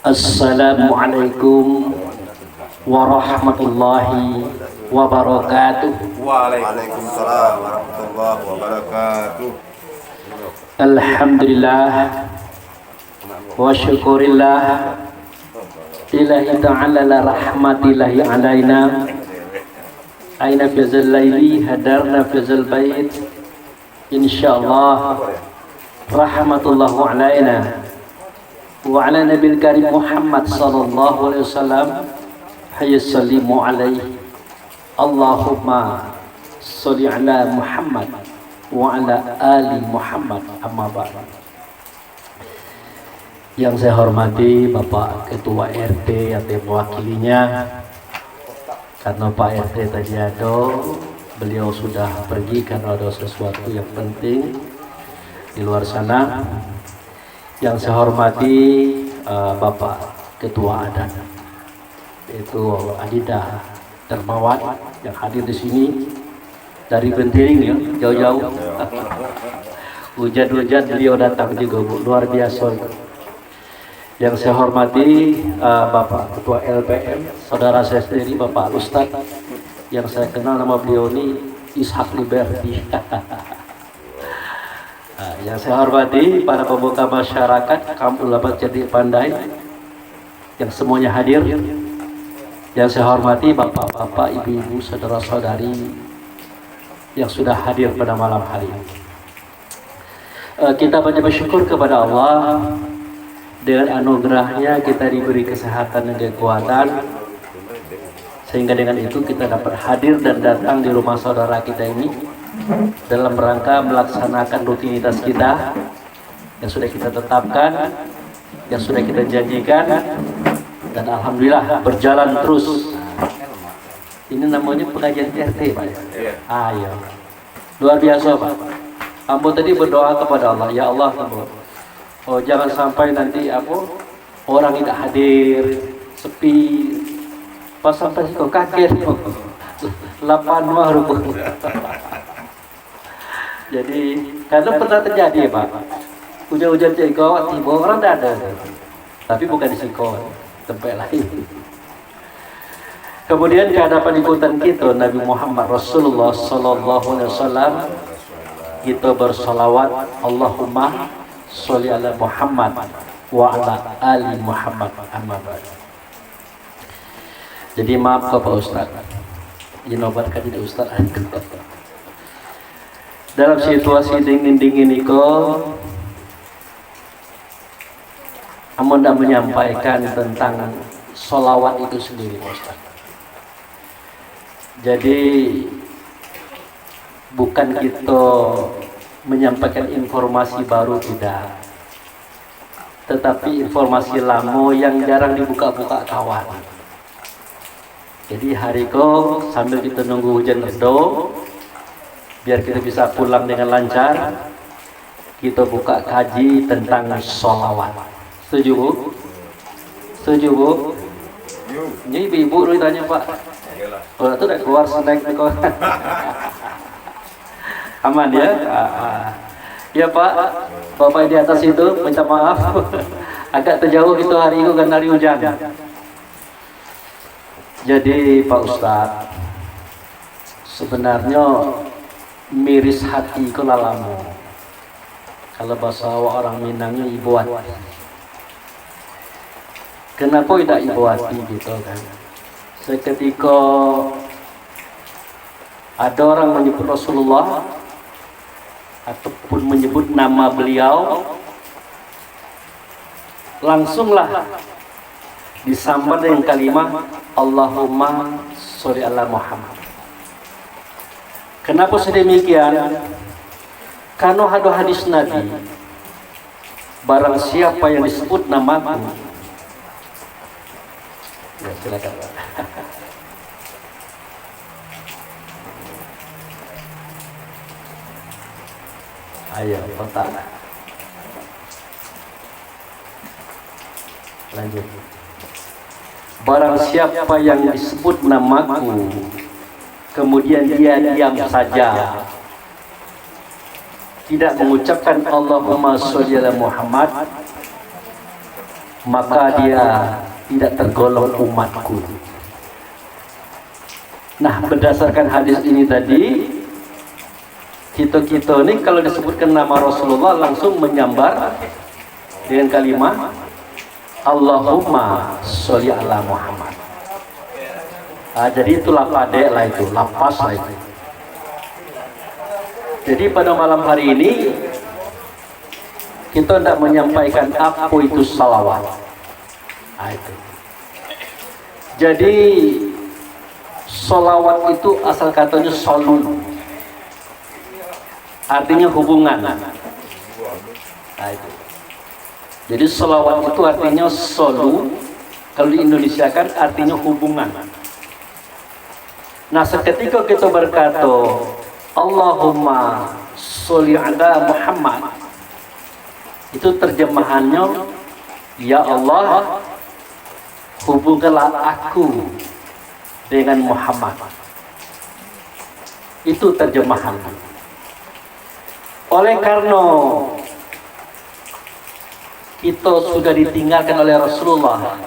Assalamualaikum warahmatullahi wabarakatuh. Waalaikumsalam warahmatullahi wabarakatuh. Alhamdulillah wa syukurillah ilahi ta'ala la rahmatillahi alaina aina fizal layli hadarna fizal bait insyaallah rahmatullahu alaina wa ala nabil karim Muhammad sallallahu alaihi wasallam hayya sallimu alaihi Allahumma sholli ala Muhammad wa ala ali Muhammad amma ba'd. Yang saya hormati Bapak Ketua RT atau mewakilinya, karena Pak RT tadi ada, beliau sudah pergi karena ada sesuatu yang penting di luar sana. Yang saya hormati Bapak Ketua Adat, yaitu Adida Dermawan yang hadir di sini dari Bentiring ya, jauh-jauh. Hujan-hujan beliau datang juga, Bu, luar biasa. Yang saya hormati Bapak Ketua LPM, saudara saya sendiri Bapak Ustadz, yang saya kenal nama beliau ini Ishak Liberty. Yang saya hormati para pemuka masyarakat Kampung Labat Jati Pandai yang semuanya hadir. Yang saya hormati bapak-bapak, ibu-ibu, saudara-saudari yang sudah hadir pada malam hari ini. Kita banyak bersyukur kepada Allah, dengan anugerahnya kita diberi kesehatan dan kekuatan, sehingga dengan itu kita dapat hadir dan datang di rumah saudara kita ini dalam rangka melaksanakan rutinitas kita yang sudah kita tetapkan, yang sudah kita janjikan, dan alhamdulillah berjalan terus. Ini namanya pengajian RT, Pak. Ayo, luar biasa, Pak. Ambo tadi berdoa kepada Allah, ya Allah, oh jangan sampai nanti orang tidak hadir, sepi, pas sampai kau kaget, lapan rubuh. Jadi karena pernah terjadi, Pak, hujan-hujan cekot, tiba orang tidak ada, tapi bukan di Sikon, tempat lain. Kemudian di hadapan ikutan kita Nabi Muhammad Rasulullah Sallallahu Alaihi Wasallam, kita bersolawat Allahumma sholli ala Muhammad wa ala ali Muhammad amma ba'd. Jadi maaf Bapak Ustaz, dinobatkan tidak Ustaz. Dalam situasi dingin-dingin itu, Anda tidak menyampaikan tentang sholawat itu sendiri, Ustaz. Jadi bukan kita menyampaikan informasi baru, tidak, tetapi informasi lama yang jarang dibuka-buka kawan. Jadi hari ko sambil kita nunggu hujan reda, biar kita bisa pulang dengan lancar, kita buka kaji tentang sholawat. Setuju, Bu? Setuju, Bu? Ini ibu-ibu tanya, Pak. Oh, itu udah keluar snack nih kok. Aman ya? Ya Pak, Bapak di atas itu minta maaf. Agak terjauh itu hari itu kan hari hujan. Jadi Pak Ustadz, sebenarnya miris hati itu lalamu. Kalau bahasa orang Minangnya ibu hati. Kenapa tidak ibu hati gitu kan? Seketika ada orang menyebut Rasulullah ataupun menyebut nama beliau, langsunglah disambar dengan kalimat Allahumma sholli ala Muhammad. Kenapa sedemikian? Karena ada hadis Nabi, barang siapa yang disebut namaku, ya silakan. Ayo, kotak. Lanjut. Barang siapa yang disebut namaku, kemudian dia diam saja, tidak mengucapkan Allahumma sholli ala Muhammad, maka dia tidak tergolong umatku. Nah, berdasarkan hadis ini tadi, kita ini kalau disebutkan nama Rasulullah langsung menyambar dengan kalimat Allahumma sholli ala Muhammad. Jadi itulah padek lah itu, lapas lah itu. Jadi pada malam hari ini kita tidak menyampaikan apa itu salawat. Itu. Jadi salawat itu asal katanya solu, artinya hubungan. Itu. Jadi salawat itu artinya solu, kalau di Indonesia kan artinya hubungan. Nah, seketika kita berkata Allahumma sholli ala Muhammad, itu terjemahannya ya Allah, hubungkanlah aku dengan Muhammad. Itu terjemahan. Oleh karena kita sudah ditinggalkan oleh Rasulullah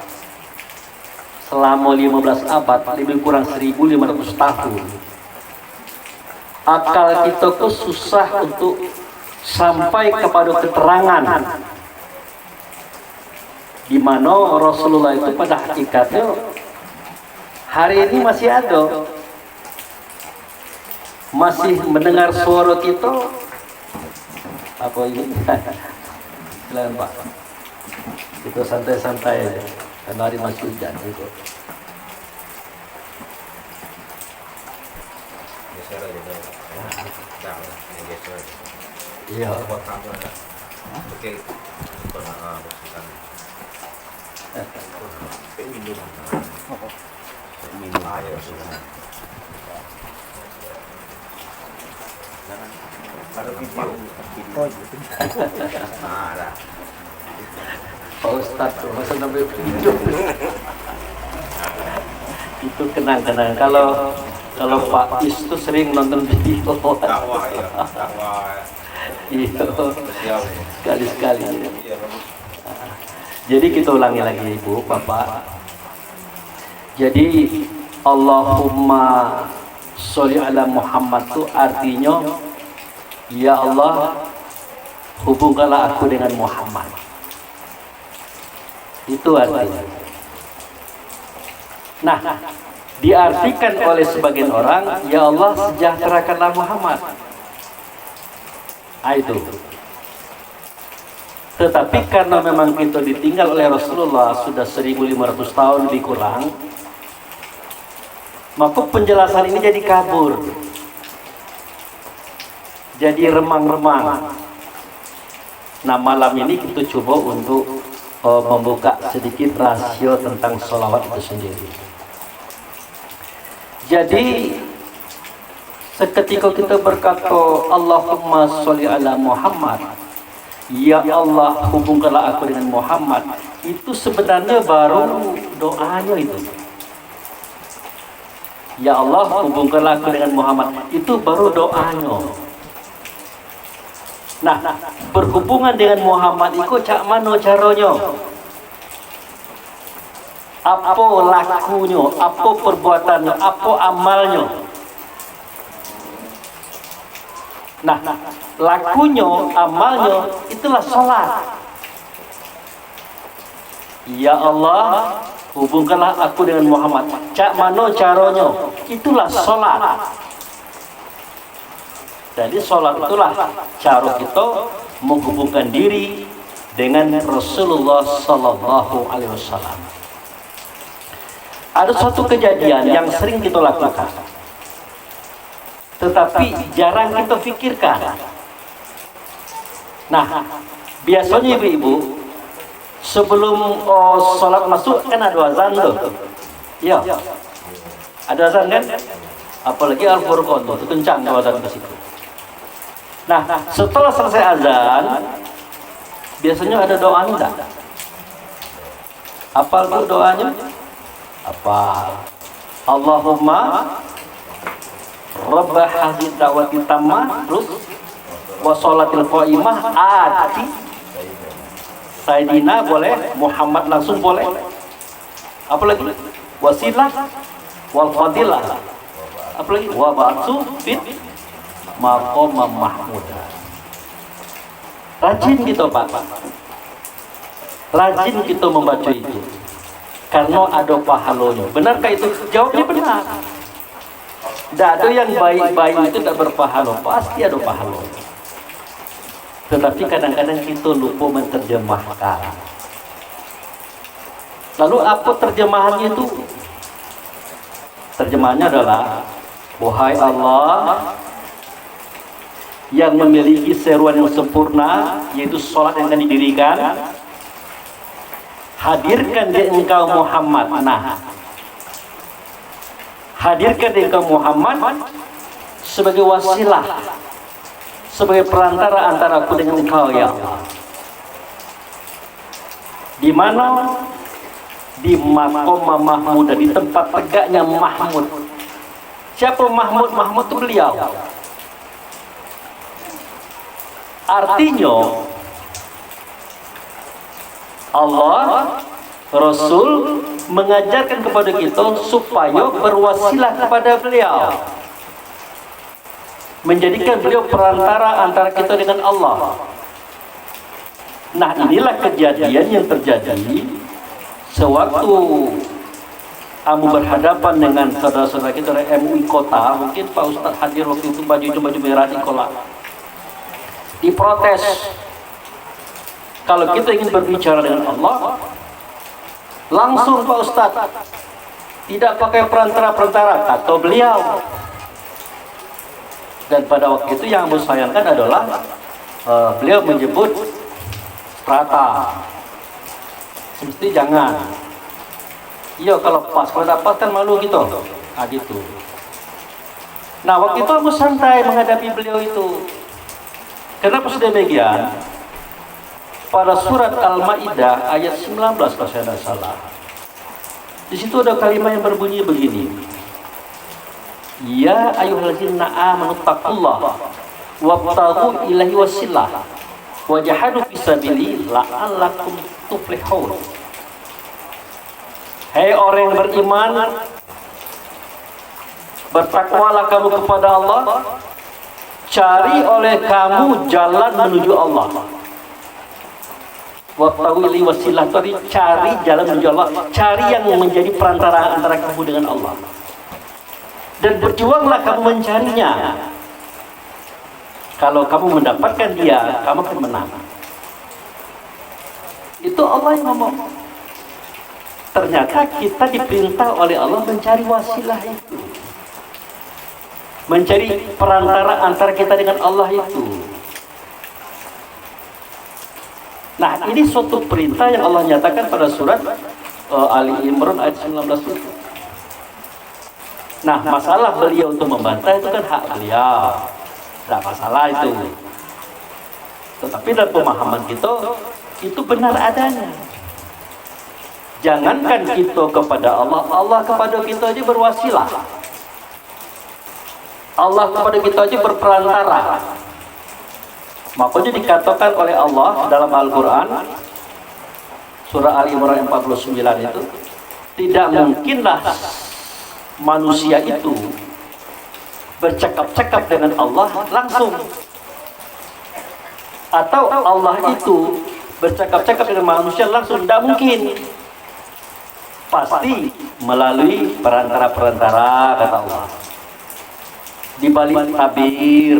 selama 15 abad, lebih kurang 1500 tahun. Akal kita tuh susah untuk sampai kepada keterangan di mana Rasulullah itu pada hakikatnya hari ini masih ada, masih mendengar suara kita. Apa ini? Silakan Pak, kita santai-santai aja karena hari masih hujan gitu. Iya. Pak Ustadz, masa sampai video itu kenang-kenang. Kalau Pak Is tuh sering nonton video. Dakwah ya, dakwah. Iya, sekali-sekali. Jadi kita ulangi lagi Ibu, Bapak. Jadi Allahumma sholli ala Muhammad itu artinya ya Allah, hubungkanlah aku dengan Muhammad. Itu artinya. Nah, diartikan oleh sebagian orang, ya Allah sejahterakanlah Muhammad. Itu. Tetapi karena memang kita ditinggal oleh Rasulullah sudah 1500 tahun lebih kurang, maka penjelasan ini jadi kabur, jadi remang-remang. Nah, malam ini kita coba untuk membuka sedikit rasio tentang sholawat itu sendiri. Jadi seketika kita berkata Allahumma sholli ala Muhammad, ya Allah hubungkanlah aku dengan Muhammad, itu sebenarnya baru doanya itu. Ya Allah hubungkanlah aku dengan Muhammad, itu baru doanya. Nah, berhubungan dengan Muhammad itu cak mana caranya? Apa lakunya, apa perbuatannya, apa amalnya? Nah, lakunya, amalnya, itulah sholat. Ya Allah, hubungkanlah aku dengan Muhammad. Cak mana caranya? Itulah sholat. Jadi sholat itulah cara kita menghubungkan diri dengan Rasulullah Sallallahu Alaihi Wasallam. Ada satu kejadian yang sering kita lakukan, tetapi jarang kita pikirkan. Nah, biasanya ibu-ibu sebelum sholat masuk kan ada azan tuh, ya, ada azan kan? Apalagi Al-Furqan tuh kencang tuh azan ke situ. Nah, setelah selesai azan, biasanya ada doa enggak? Apa tuh doanya? Apa? Allahumma Rabbah hadhihi da'wati tammah, terus wa sholatil qa'imah ati Sayyidina boleh, Muhammad langsung boleh. Apalagi wasilah wal fadilah. Apalagi wa ba'su fit maqam mahmud. Rajin kita Pak. Rajin kita membaca itu. Karena ada pahalanya. Benarkah itu? Jawabnya benar. Tidak ada yang baik-baik itu tidak berpahala. Pasti ada pahala. Tetapi kadang-kadang kita lupa menerjemahkan. Lalu apa terjemahannya itu? Terjemahannya adalah, wahai Allah yang memiliki seruan yang sempurna, yaitu sholat yang akan didirikan, hadirkan di engkau Muhammad. Nah, hadirkan di engkau Muhammad sebagai wasilah, sebagai perantara antara aku dengan engkau ya Allah. Di mana? Di maqam Mahmud, di tempat tegaknya Mahmud. Siapa Mahmud? Mahmud itu beliau. Artinya Allah, Rasul mengajarkan kepada kita supaya berwasilah kepada beliau, menjadikan beliau perantara antara kita dengan Allah. Nah, inilah kejadian yang terjadi sewaktu kamu berhadapan dengan saudara-saudara kita dari MUI Kota. Mungkin Pak Ustadz hadir waktu itu, baju merah di kolam. Diprotes. Kalau kita ingin berbicara dengan Allah, langsung Pak Ustadz, tidak pakai perantara-perantara, kata beliau. Dan pada waktu itu yang saya sayangkan adalah beliau menyebut strata. Mesti jangan. Iya, kalau pas, kalau dapat kan malu gitu. Nah gitu. Nah waktu itu aku santai menghadapi beliau itu. Kenapa sudah demikian? Pada surat Al-Maidah ayat 19 kalau saya tidak salah. Di situ ada kalimat yang berbunyi begini. Ya ayyuhallazina amanu taqullaha wabtaghu ilaihi wasilah wajahadu fisabilihi la'allakum tuflihun. Hei orang yang beriman, bertakwalah kamu kepada Allah, cari oleh kamu jalan menuju Allah. Wabtaghu ilaihi wasilah, tadi cari jalan menuju Allah, cari yang menjadi perantara antara kamu dengan Allah. Dan berjuanglah kamu mencarinya. Kalau kamu mendapatkan dia, kamu akan menang. Itu Allah yang ngomong. Ternyata kita diperintah oleh Allah mencari wasilah itu, mencari perantara antara kita dengan Allah itu. Nah, ini suatu perintah yang Allah nyatakan pada surat Ali Imran ayat 19 itu. Nah, masalah beliau untuk membantah itu kan hak beliau. Tidak masalah itu. Tetapi dalam pemahaman kita, itu benar adanya. Jangankan kita kepada Allah, Allah kepada kita aja berwasilah. Allah kepada kita aja berperantara. Makanya dikatakan oleh Allah dalam Al-Quran, surah Al-Imran 49 itu, tidak mungkinlah manusia itu bercakap-cakap dengan Allah langsung, atau Allah itu bercakap-cakap dengan manusia langsung. Tidak mungkin. Pasti melalui perantara-perantara, kata Allah. Di balik tabir,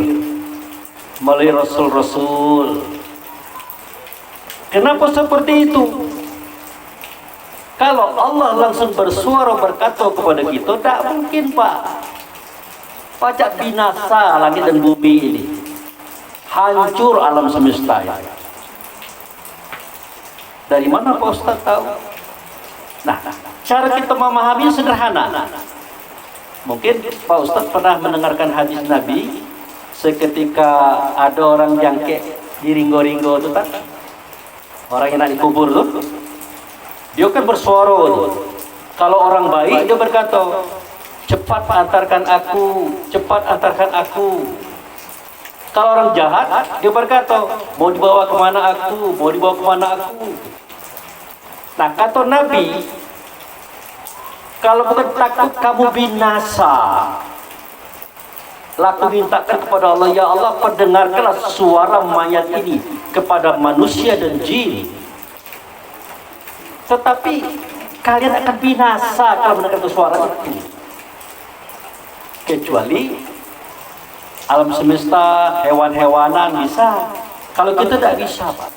melalui rasul-rasul. Kenapa seperti itu? Kalau Allah langsung bersuara berkata kepada kita, tak mungkin Pak. Pajak binasa langit dan bumi ini, hancur alam semesta ini. Dari mana Pak Ustaz tahu? Nah, cara kita memahami sederhana. Mungkin Pak Ustaz pernah mendengarkan hadis Nabi, seketika ada orang jangkek di ringgo-ringgo itu kan, orang yang nak dikubur tuh, dia kan bersuara tuh. Kalau orang baik dia berkata, cepat antarkan aku, cepat antarkan aku. Kalau orang jahat, dia berkata, mau dibawa kemana aku, mau dibawa kemana aku. Nah, kata Nabi, kalau bukan takut kamu binasa, laku mintakan kepada Allah, ya Allah, pendengarkanlah suara mayat ini kepada manusia dan jin. Tetapi kalian akan binasa kalau mendengarkan suara itu. Kecuali alam semesta, hewan-hewanan bisa. Kalau kita tidak bisa, Pak.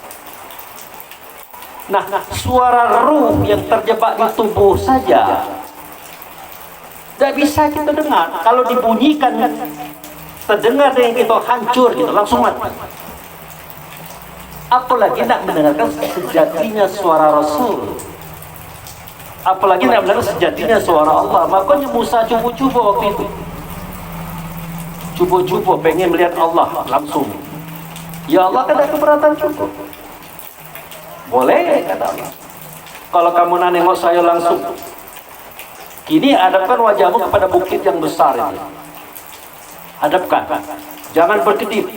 Nah, suara ruh yang terjebak di tubuh saja tidak bisa kita dengar. Kalau dibunyikan, terdengar dengan kita hancur, gitu, langsung mati. Apalagi nak mendengarkan sejatinya suara Rasul. Apalagi nak mendengar sejatinya suara Allah. Makanya Musa cuba-cuba waktu itu. Cuba-cuba pengen melihat Allah langsung. Ya Allah, kan ada keberatan cukup. Boleh, kata Allah. Kalau kamu nak nengok saya langsung, kini hadapkan wajahmu kepada bukit yang besar ini. Hadapkan, jangan berkedip.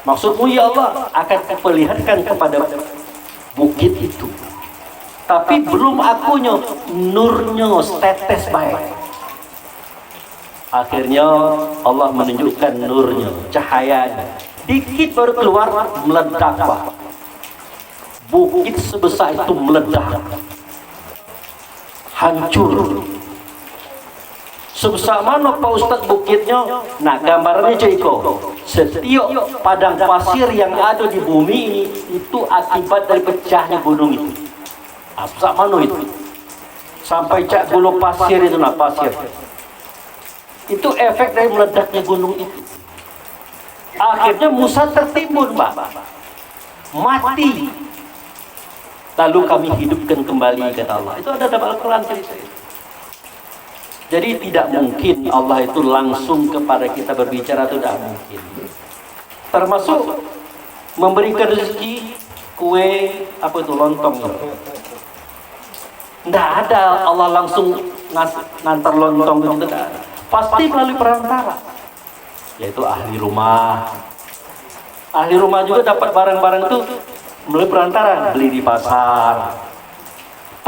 Maksudmu, ya Allah, akan kuperlihatkan kepada bukit itu. Tapi belum akunya, nurnya setetes baik. Akhirnya Allah menunjukkan nurnya, cahayanya. Dikit baru keluar, meledak, Pak. Bukit sebesar itu meledak, hancur. Sebesar mana Pak Ustaz bukitnya? Nah, gambarannya Ceko. Setiap padang pasir yang ada di bumi ini itu akibat dari pecahnya gunung itu. Sebesar mana itu? Sampai cak gulung pasir itu, nah pasir. Itu efek dari meledaknya gunung itu. Akhirnya Musa tertimbun, Pak. Mati. Lalu kami hidupkan kembali, kata Allah. Itu ada dalam Al-Quran cerita itu. Jadi tidak mungkin Allah itu langsung kepada kita berbicara, itu tidak mungkin. Termasuk memberikan rezeki, kue, apa itu, lontong. Tidak ada Allah langsung ngantar lontong itu, tidak ada. Pasti melalui perantara, yaitu ahli rumah. Ahli rumah juga dapat barang-barang itu melalui perantara, beli di pasar.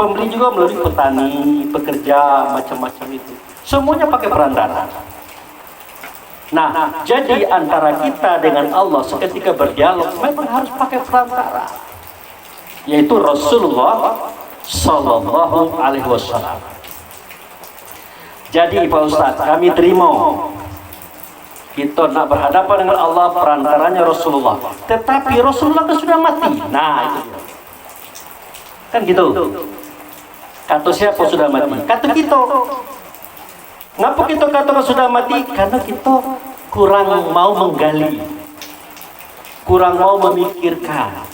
Pembeli juga melalui petani, pekerja, macam-macam itu. Semuanya pakai perantara. Nah, jadi antara kita dengan Allah seketika berdialog memang harus pakai perantara, yaitu Rasulullah Sallallahu Alaihi Wasallam. Jadi Pak Ustaz, kami terima kita nak berhadapan dengan Allah, perantaranya Rasulullah. Tetapi Rasulullah kan sudah mati. Nah, itu dia. Kan gitu. Kata siapa sudah mati? Kata kita. Ngapa kita kata sudah mati? Karena kita kurang mau menggali, kurang mau memikirkan.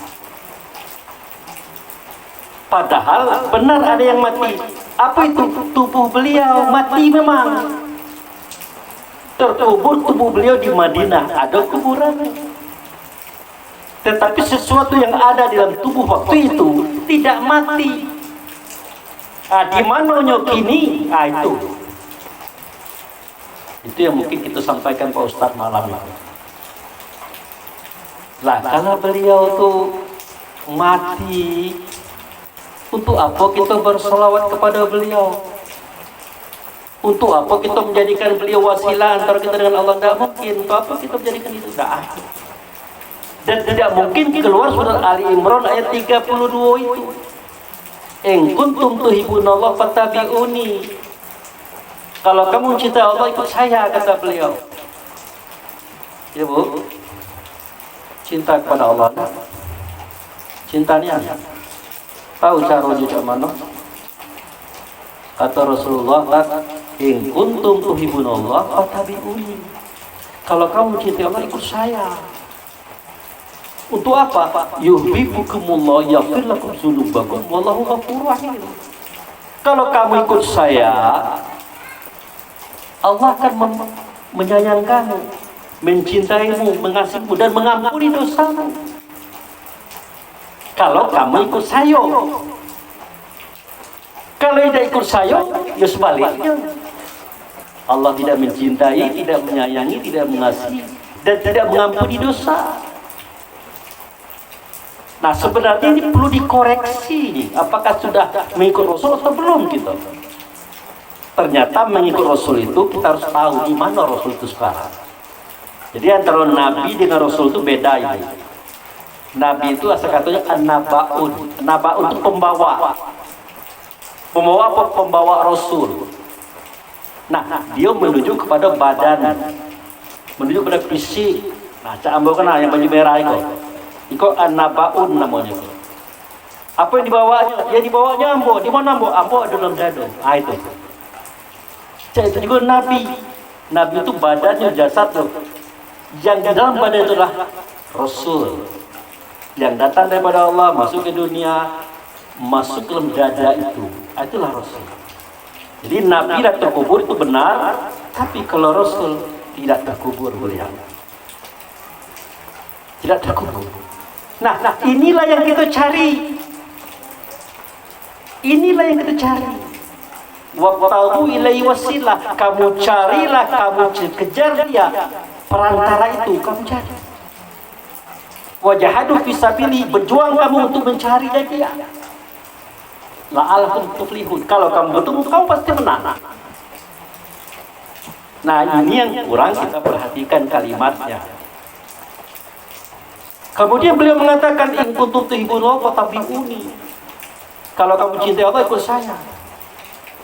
Padahal benar ada yang mati. Apa itu? Tubuh beliau mati memang. Terkubur tubuh beliau di Madinah, ada kuburan. Tetapi sesuatu yang ada dalam tubuh waktu itu tidak mati. Di mananya kini? Itu. Itu yang mungkin kita sampaikan Pak Ustadz malam ini. Lah, kalau beliau tuh mati, untuk apa kita bersolawat kepada beliau? Untuk apa kita menjadikan beliau wasilah antara kita dengan Allah? Tidak mungkin. Untuk apa kita menjadikan itu? Tidak ada. Dan tidak mungkin keluar surat Ali Imran ayat 32 itu. In kuntum tuhibbunallah fattabi'uni. Kalau kamu cinta Allah, ikut saya, kata beliau. Ya Bu, cinta kepada Allah. Cintanya tahu caranya cak mana? Kata Rasulullah, in kuntum tuhibbunallah fattabi'uni. Kalau kamu cinta Allah, ikut saya. Untuk apa? Yuhibbukumullah yaghfir lakum dzunubakum wallahu ghafurur rahim. Kalau kamu ikut saya, Allah akan menyayang kamu, mencintaimu, mengasihimu dan mengampuni dosamu. Kalau kamu ikut saya. Kalau tidak ikut saya, ya sebaliknya. Allah tidak mencintai, tidak menyayangi, tidak mengasihi, dan tidak mengampuni dosa. Nah, sebenarnya ini perlu dikoreksi. Apakah sudah mengikut Rasul atau belum kita? Ternyata mengikut Rasul itu kita harus tahu di mana Rasul itu sekarang. Jadi antara Nabi dengan Rasul itu beda ini. Nabi itu asal katanya an-nabaun. Nabaun itu pembawa. Pembawa apa? Pembawa Rasul. Nah, dia menuju kepada badan, menuju kepada fisik. Nah, Cak Ambo kenal yang baju merah itu. Itu an-nabaun namanya. Apa yang dibawanya? Ya dibawanya Ambo. Di mana Ambo? Ambo dalam dada. Ah itu. Cak itu juga Nabi. Nabi itu badannya, jasad tuh. Yang di dalam badan itulah Rasul. Yang datang daripada Allah, masuk ke dunia, masuk ke dalam dada itu. Itulah Rasul. Jadi Nabi tidak terkubur itu benar, tapi kalau Rasul tidak terkubur beliau. Tidak terkubur. Nah, inilah yang kita cari. Inilah yang kita cari. Wabtahu ilaihi wasilah. Kamu carilah, kamu kejar dia. Perantara itu kamu cari. Wajahadu fisabili, berjuang kamu untuk mencari dia. La'alakum tuflihun. Kalau kamu bertemu, kamu pasti menang. Nah, ini yang kurang kita perhatikan kalimatnya. Kemudian beliau mengatakan, in kuntum tuhibbunallah fattabi'uni. Kalau kamu cintai Allah, ikut saya.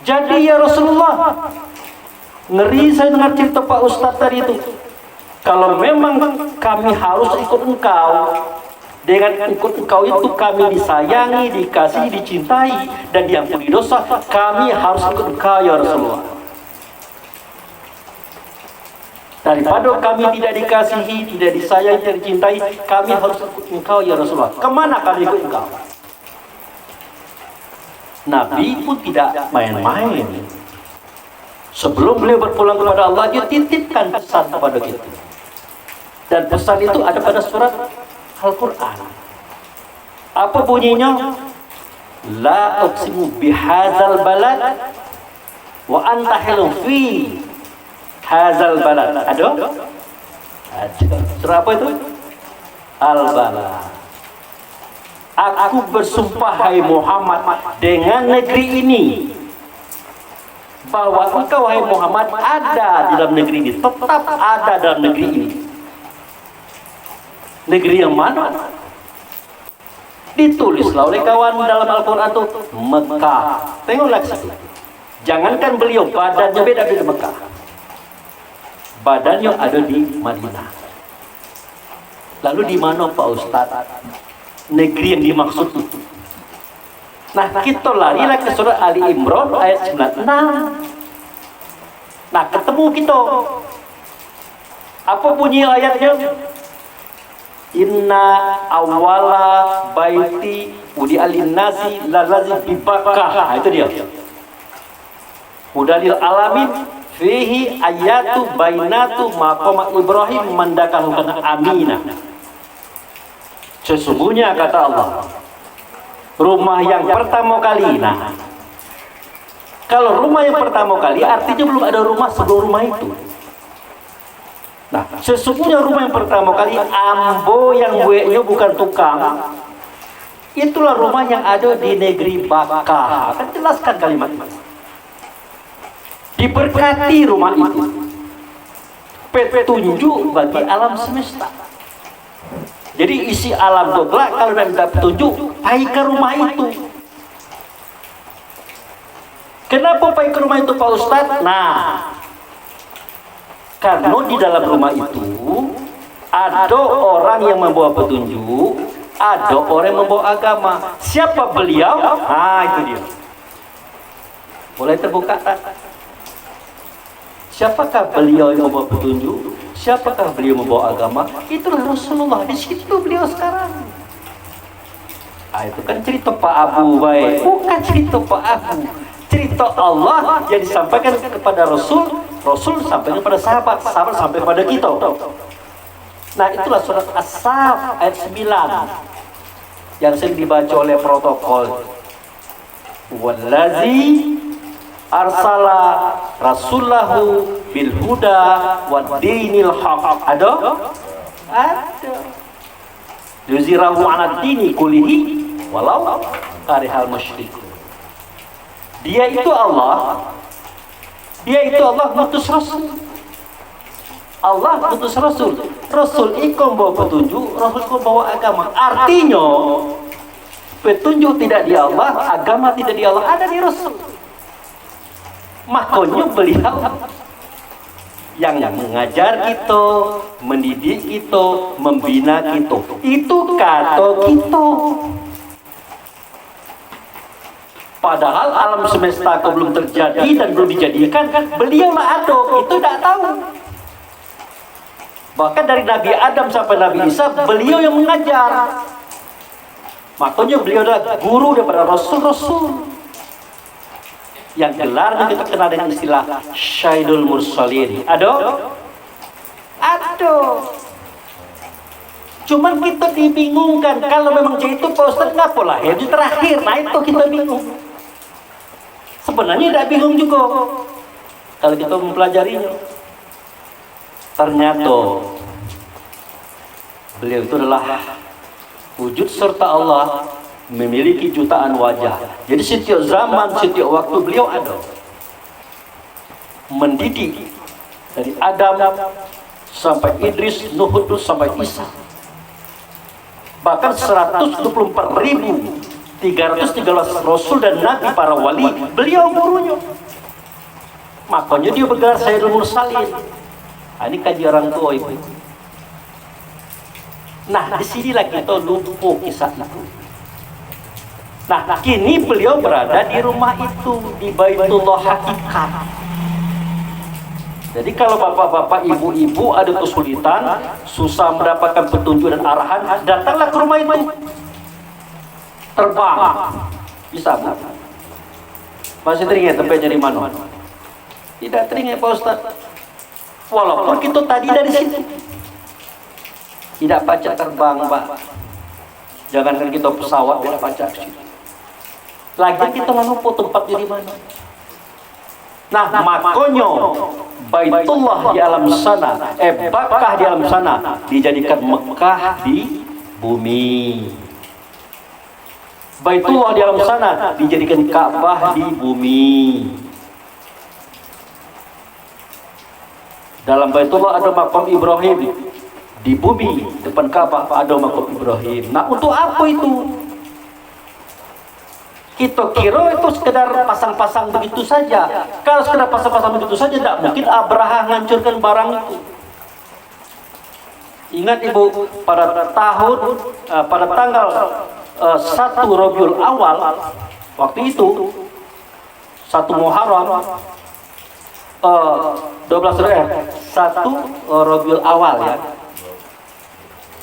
Jadi ya Rasulullah, ngeri saya dengar cerita Pak Ustadz tadi itu. Kalau memang kami harus ikut engkau, dengan ikut engkau itu kami disayangi, dikasihi, dicintai, dan diampuni dosa, kami harus ikut engkau ya Rasulullah. Daripada kami tidak dikasihi, tidak disayangi, tidak dicintai, kami harus ikut engkau ya Rasulullah. Kemana kami ikut engkau? Nabi pun tidak main-main. Sebelum beliau berpulang kepada Allah, dia titipkan pesan kepada kita. Dan pesan itu ada pada surat Al-Quran. Apa bunyinya? La uqsimu bihadzal balad wa anta hilum fi hadzal balad. Ada? Surah apa itu? Al-Balad. Aku bersumpah hai Muhammad dengan negeri ini, bahwa engkau hai Muhammad ada di dalam negeri ini, tetap ada dalam negeri ini. Negeri yang mana? Ditulislah oleh kawan dalam Al-Quran itu Mekah. Tengoklah ke situ. Jangankan beliau badannya beda di Mekah, badannya ada di Madinah. Lalu di mana Pak Ustadz negeri yang dimaksud itu? Nah, kita larilah ke surat Ali Imran ayat 96. Nah, ketemu kita. Apa bunyi ayatnya? Inna awala baiti udi'al linnasi lalazi bibakah. Itu dia. Hudalil alamin fihi ayatu bainatu maqama Ibrahim mandakalukan aminah. Sesungguhnya kata Allah, rumah yang pertama kali. Nah, kalau rumah yang pertama kali artinya belum ada rumah sebelum rumah itu. Nah, sesungguhnya rumah yang pertama kali, ambo yang bueknya bukan tukang, itulah rumah yang ada di negeri Bakah. Akan jelaskan kalimat ini. Diberkati rumah itu, petunjuk bagi alam semesta. Jadi isi alam doblak kalau minta petunjuk, pergi ke rumah itu. Kenapa pergi ke rumah itu Pak Ustadz? Nah, karena di dalam rumah itu ada orang yang membawa petunjuk, ada orang yang membawa agama. Siapa beliau? Nah, itu dia. Boleh terbuka tak? Siapakah beliau yang membawa petunjuk? Siapakah beliau membawa agama? Itulah Rasulullah. Di situ beliau sekarang. Ah, itu kan cerita Pak Abu baik. Bukan cerita Pak Abu. Cerita Allah yang disampaikan kepada Rasul, Rasul sampaikan kepada sahabat, sahabat sampai kepada kita. Nah, itulah surat As-Saff ayat 9 yang sering dibaca oleh protokol. Wallazi arsala rasulahu bil huda wa dinil haq. Ada? Ada. Yuzirahu 'ala dini kullihi walau karihal musyrikun. Dia itu Allah ngutus Rasul. Allah ngutus Rasul. Rasul itu bawa petunjuk, Rasul itu bawa agama. Artinya petunjuk tidak di Allah, agama tidak di Allah, ada di Rasul. Makanya beliau yang mengajar kita, mendidik kita, membina kita. Itu kata kita. Padahal alam semesta itu belum terjadi dan belum dijadikan, beliau lah ada, itu tidak tahu. Bahkan dari Nabi Adam sampai Nabi Isa, beliau yang mengajar. Makanya beliau adalah guru daripada Rasul-Rasul. Yang gelarnya kita kenal dengan istilah Syaidul Mursalin. Ada? Ada. Cuman kita dibingungkan, kalau memang itu Pak Ustaz, kenapa lahir di terakhir? Nah itu kita bingung. Sebenarnya tidak bingung juga kalau kita mempelajarinya. Ternyata beliau itu adalah wujud serta Allah, memiliki jutaan wajah. Jadi setiap zaman, setiap waktu beliau ada. Mendidik dari Adam sampai Idris, Nuh, sampai Isa. Bahkan 124.313 Rasul dan Nabi, para wali, beliau gurunya. Makanya dia bergelar Sayyidul Mursalin. Ini kaji orang tua itu. Nah, disinilah kita lupa kisah itu. Nah, kini beliau berada di rumah itu, di Baitullah Hakikat. Jadi kalau bapak-bapak, ibu-ibu ada kesulitan, susah mendapatkan petunjuk dan arahan, datanglah ke rumah itu. Terbang. Bisa, Bu? Masih teringat tempatnya di mana? Tidak teringat, Pak Ustaz. Walaupun kita tadi dari situ. Tidak pacak terbang, Pak. Jangankan kita pesawat, tidak pacak ke situ. Lagi kita nggak lupa tempatnya di mana. Nah, makanya Baitullah di alam sana, Bakkah di alam sana dijadikan Mekah di bumi. Baitullah di alam sana dijadikan Ka'bah di bumi. Dalam Baitullah ada makam Ibrahim, di bumi depan Ka'bah ada makam Ibrahim. Nah, untuk apa itu? Kita kira itu sekedar pasang-pasang begitu saja. Kalau sekedar pasang-pasang begitu saja, tidak mungkin Abraha menghancurkan barang itu. Ingat Ibu, pada tanggal 1 Rabiul Awal, waktu itu 1 Muharram, 1 Rabiul Awal ya.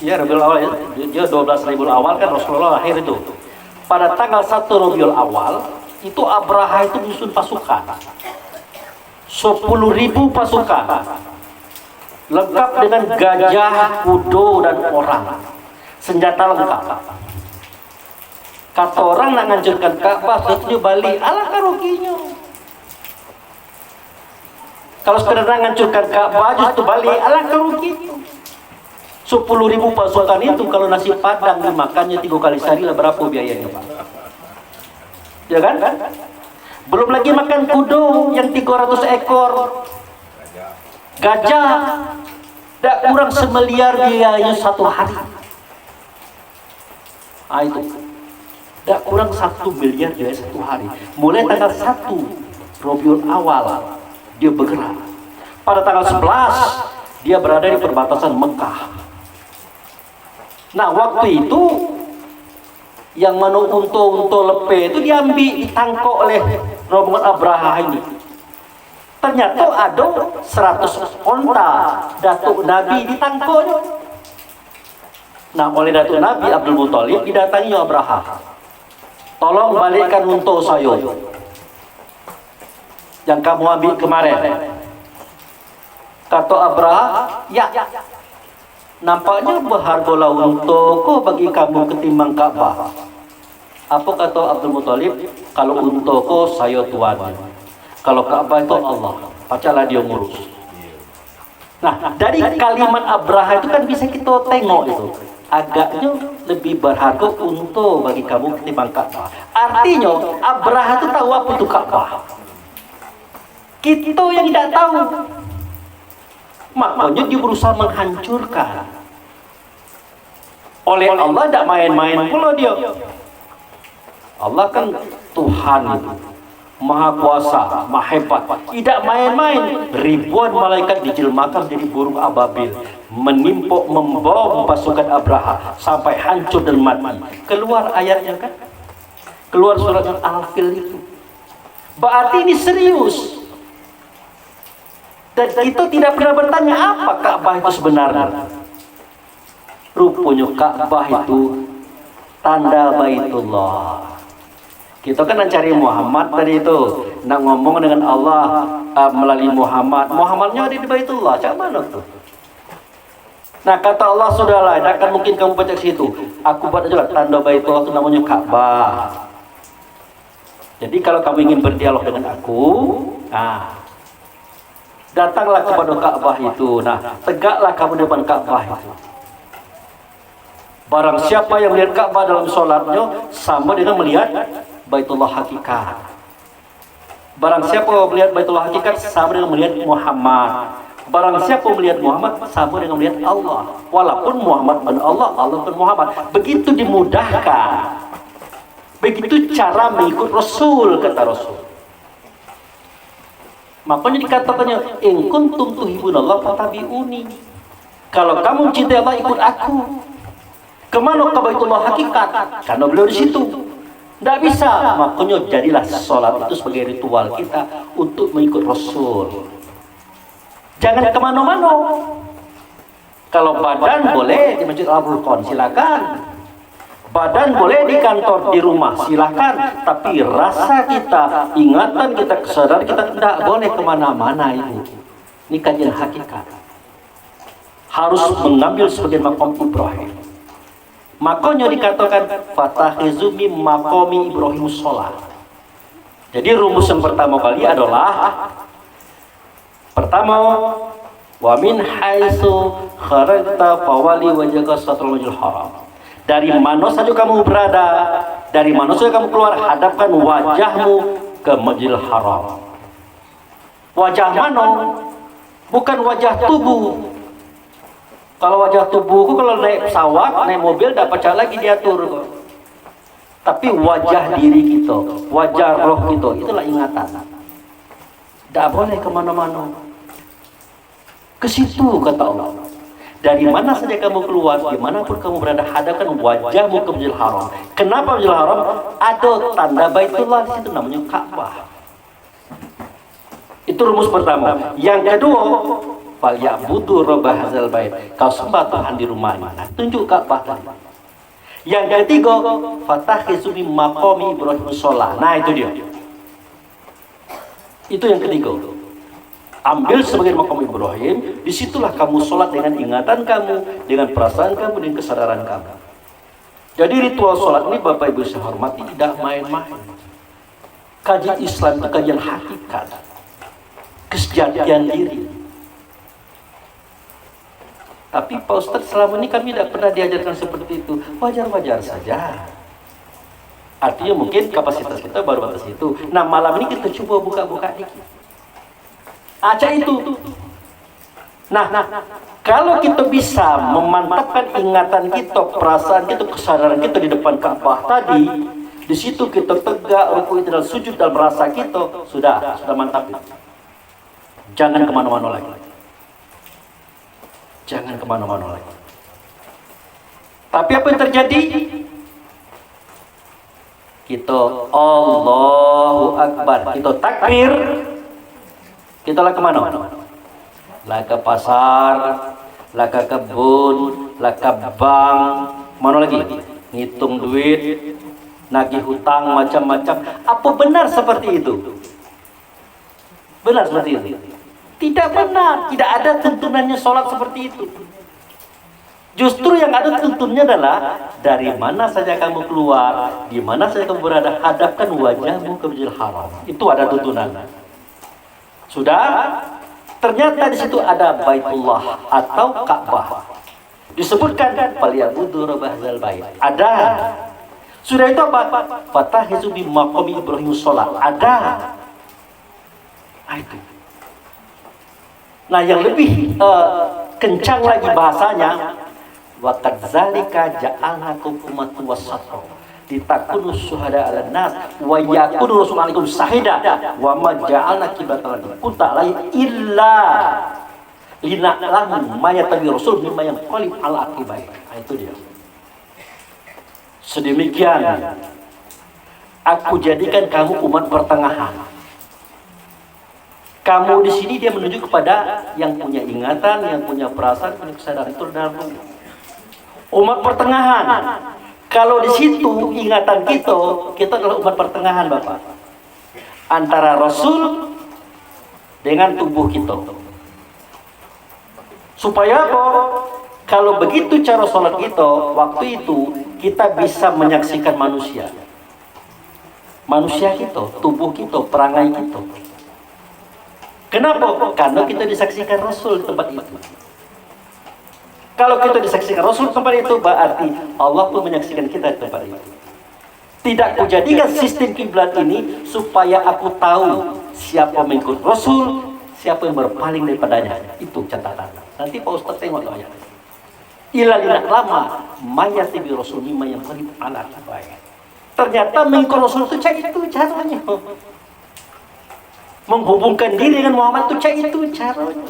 Ya, Rabiul Awal ya. Dia 12 Rabiul Awal kan Rasulullah lahir itu. Pada tanggal 1 Rabiul Awal itu Abraha itu menyusun pasukan 10.000 pasukan lengkap dengan gajah, kuda dan orang, senjata lengkap. Kata orang nak ngancurkan Ka'bah, setuju balik, alangkah ruginya. Kalau sekedar nak ngancurkan Ka'bah justru balik, alangkah ruginya. 10.000 pasukan itu kalau nasi padang dimakannya 3 kali sehari lah, berapa biayanya, Pak? Ya kan? Belum lagi makan kuda yang 300 ekor, gajah, tidak kurang 1 miliar biayanya 1 hari. Ah itu, tidak kurang 1 miliar biaya 1 hari. Mulai tanggal 1 Rabiul Awal dia bergerak. Pada tanggal 11 dia berada di perbatasan Mekah. Nah, waktu itu yang mana unta lepe itu diambil, ditangkap oleh rombongan Abraha ini. Ternyata ada 100 onta Datuk Nabi ditangkapnya. Nah, oleh Datuk Nabi Abdul Muthalib didatangi Abraha. Tolong balikkan unta saya yang kamu ambil kemarin. Kata Abraha, ya. Nampaknya berhargalah untukku bagi kamu ketimbang Ka'bah. Apa kata Abdul Muthalib? Kalau untukku saya tuan. Kalau Ka'bah itu Allah, pacalah dia ngurus. Nah, dari kalimat Abraha itu kan bisa kita tengok itu. Agaknya lebih berharga untuk bagi kamu ketimbang Ka'bah. Artinya, Abraha itu tahu apa itu Ka'bah. Kita yang tidak tahu. Makanya dia berusaha menghancurkan. Oleh Allah tidak main-main pula dia. Allah kan Tuhan itu. Maha kuasa, maha hebat, tidak main-main. Ribuan malaikat dijelmakan menjadi burung ababil, menimpuk, membom pasukan Abraha sampai hancur dan mati. Keluar ayatnya kan, keluar surat Al-Fil itu. Berarti ini serius. Dan kita tidak pernah bertanya apa Ka'bah itu sebenarnya. Rupanya Ka'bah itu tanda Baitullah. Kita kan mencari Muhammad tadi itu, nak ngomong dengan Allah melalui Muhammad. Muhammadnya ada di Baitullah, macam mana tuh? Nah kata Allah, sudahlah, tidak akan mungkin kamu baca situ. Aku buat juga tanda Baitullah itu namanya Ka'bah. Jadi kalau kamu ingin berdialog dengan aku, datanglah kepada Ka'bah itu. Nah, tegaklah kamu di depan Ka'bah itu. Barang siapa yang melihat Ka'bah dalam sholatnya sama dengan melihat Baitullah hakikat. Barang siapa melihat Baitullah hakikat sama dengan melihat Muhammad. Barang siapa melihat Muhammad sama dengan melihat Allah. Walaupun Muhammad pun Allah, Allah pun Muhammad. Begitu dimudahkan. Begitu cara mengikut Rasul, kata Rasul. Makanya dikatakannya, in kuntum tuhibbunallah fattabi'uni. Kalau kamu cintai Allah, ikut aku. Kemana ke Baitullah hakikat? Karena beliau di situ. Tidak bisa, makanya jadilah sholat itu sebagai ritual kita untuk mengikut Rasul. Jangan kemana-mana. Kalau badan boleh di Masjid Al-Furqan, silakan. Badan boleh di kantor, di rumah, silakan. Tapi rasa kita, ingatan kita, kesadaran kita tidak boleh kemana-mana ini. Ini kajian hakikat. Harus mengambil sebagai maqam Ibrahim. Makanya dikatakan fatakhizu mim maqami Ibrahim sholat. Jadi rumus yang pertama kali adalah pertama, wa min haitsu kharajta fawali wajhaka syatrul masjidil haram. Dari mana saja kamu berada, dari mana saja kamu keluar, hadapkan wajahmu ke Masjidil Haram. Wajah mana? Bukan wajah tubuh. Kalau wajah tubuhku, kalau naik pesawat, naik mobil, dapat cara lagi diatur. Tapi wajah diri kita, wajah roh kita, itulah ingatan. Tidak boleh kemana-mana. Ke situ, kata Allah. Dari mana saja kamu keluar, dimanapun kamu berada, hadapkan wajahmu ke Masjidil Haram. Kenapa Masjidil Haram? Ada tanda Baitullah di situ, namanya Ka'bah. Itu rumus pertama. Yang kedua, fal ya'budu rabb hadzal bait. Kau sembah Tuhan di rumah ini. Nah, tunjuk Ka'bah tadi. Yang ketiga, fatakhizu min maqami Ibrahim shalah. Nah, itu dia. Itu yang ketiga. Ambil sebagai maqam Ibrahim, disitulah kamu sholat dengan ingatan kamu, dengan perasaan kamu, dengan kesadaran kamu. Jadi ritual sholat ini Bapak Ibu saya hormati, tidak main-main. Kajian Islam itu kajian hakikat, kesejatian diri. Tapi Pak Ustadz, selama ini kami tidak pernah diajarkan seperti itu. Wajar-wajar saja. Artinya mungkin kapasitas kita baru batas itu. Nah, malam ini kita coba buka-buka dikit. Aja itu. Nah, kalau kita bisa memantapkan ingatan kita, perasaan kita, kesadaran kita di depan Ka'bah tadi, di situ kita tegak, ruku itu dan sujud dalam rasa kita, sudah mantap. Jangan kemana-mana lagi. Jangan kemana-mana lagi. Tapi apa yang terjadi? Kita Allahu Akbar, kita takbir. Kita lah kemana? Lah ke pasar, lah ke kebun, lah ke bank, mana lagi? Ngitung duit, nagih hutang, macam-macam. Apa benar seperti itu? Benar seperti itu? Tidak benar, tidak ada tuntunannya sholat seperti itu. Justru yang ada tuntunnya adalah dari mana saja kamu keluar, di mana saja kamu berada, hadapkan wajahmu ke Masjidil Haram. Itu ada tuntunan. Sudah, ternyata di situ ada Baitullah atau Ka'bah. Disebutkan falyabudu rabb hadzal bait. Ada. Sudah itu apa? Fatahizu bi maqami Ibrahim shalah. Ada. Itu. Nah, yang lebih kencang lagi bahasanya, wa kadzalika ja'alnakum ummatan wasata litakunu syuhada 'alan nas wa yakunu rasul 'alaikum syahida wa ma ja'alna qiblatan kunta la illa lina'lamu ma yatabi rasul mimma yanqalib 'ala aqibai. Itu dia. Sedemikian aku jadikan kamu umat pertengahan. Kamu di sini dia menuju kepada yang punya ingatan, yang punya perasaan, punya kesadaran itu dalam umat pertengahan. Kalau di situ ingatan kita adalah umat pertengahan, Bapak. Antara Rasul dengan tubuh kita. Supaya apa? Kalau begitu cara sholat kita, waktu itu kita bisa menyaksikan manusia. Manusia kita, tubuh kita, perangai kita. Kenapa? Karena kita disaksikan Rasul di tempat itu. Kalau kita disaksikan Rasul di tempat itu, berarti Allah pun menyaksikan kita di tempat itu. Tidak kujadikan sistem kiblat ini supaya aku tahu siapa mengikut Rasul, siapa yang berpaling daripadanya. Itu catatan. Nanti Pak Ustaz tengok ayat. Ila linak lama mayati bi Rasul mimma yang qarib ala aqibai. Ternyata mengikut Rasul itu caranya. Menghubungkan diri dengan Muhammad itu caranya.